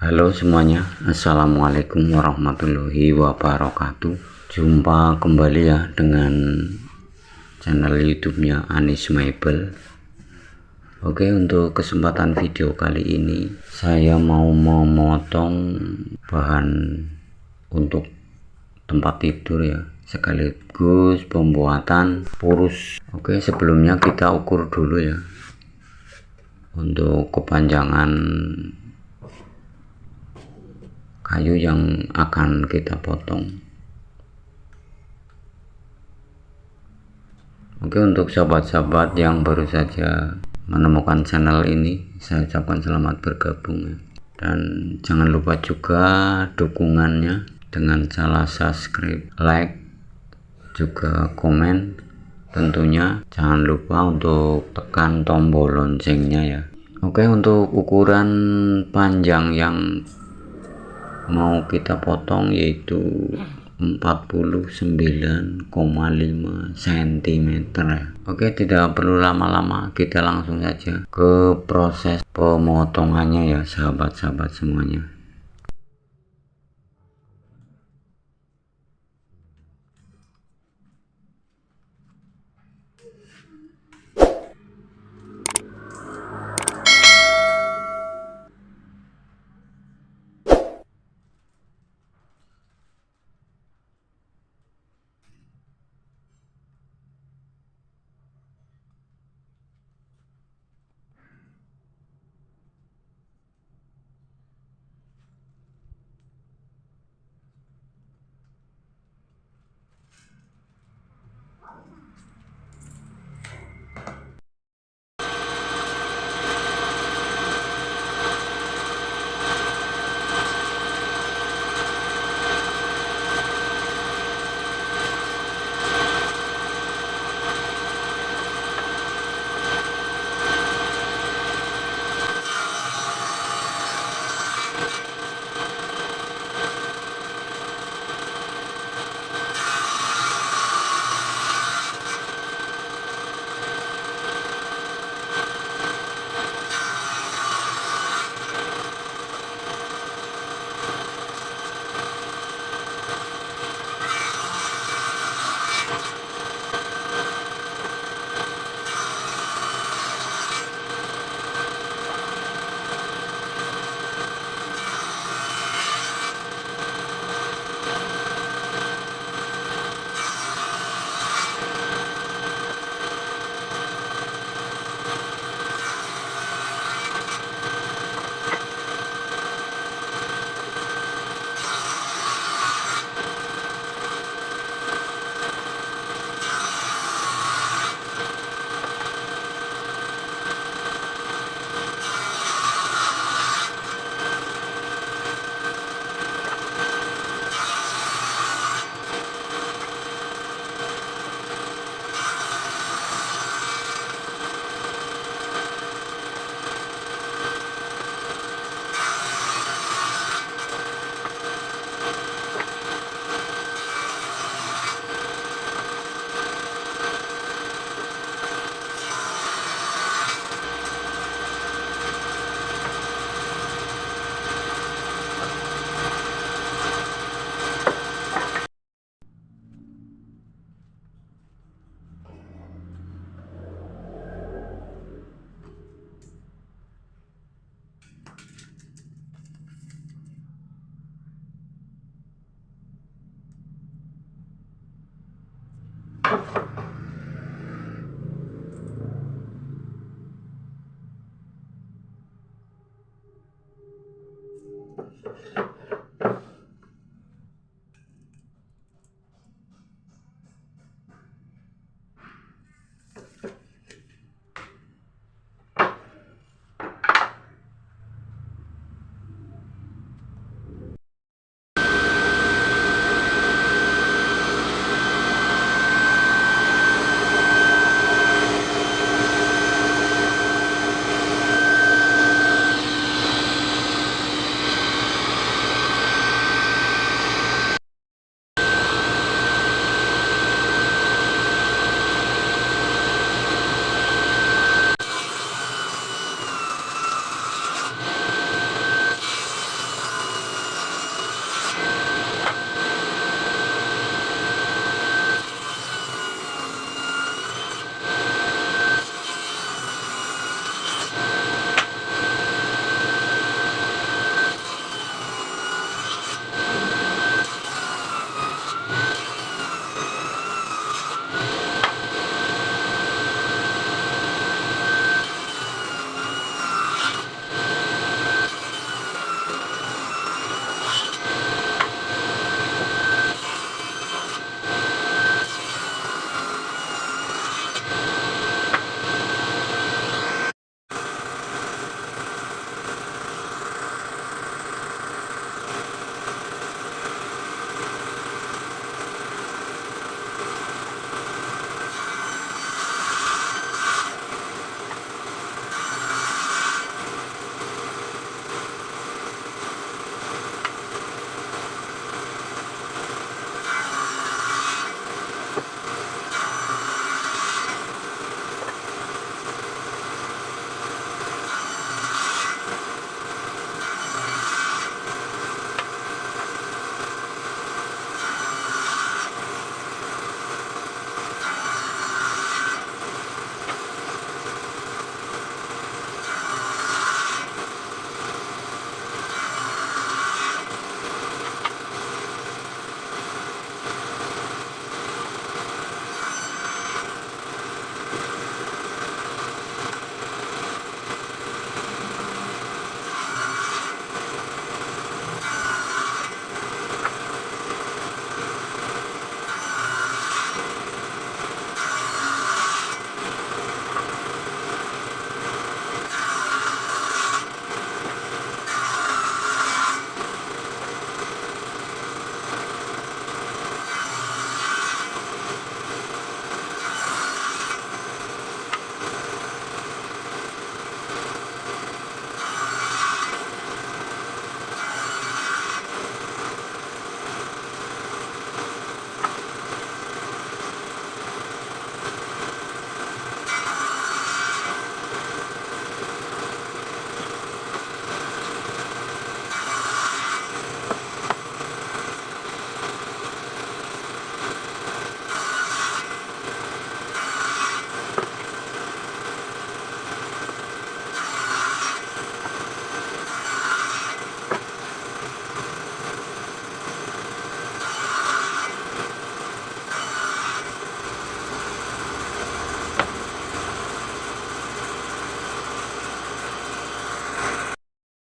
Halo semuanya, assalamualaikum warahmatullahi wabarakatuh. Jumpa kembali ya dengan channel YouTube-nya Anis Mebel. Oke, untuk kesempatan video kali ini saya mau memotong bahan untuk tempat tidur ya, sekaligus pembuatan purus. Oke, sebelumnya kita ukur dulu ya untuk kepanjangan kayu yang akan kita potong. Oke, untuk sahabat-sahabat yang baru saja menemukan channel ini, saya ucapkan selamat bergabung ya. Dan jangan lupa juga dukungannya dengan cara subscribe, like, juga komen. Tentunya jangan lupa untuk tekan tombol loncengnya ya. Oke, untuk ukuran panjang yang mau kita potong yaitu 49,5 cm ya. Oke, tidak perlu lama-lama, kita langsung saja ke proses pemotongannya ya sahabat-sahabat semuanya.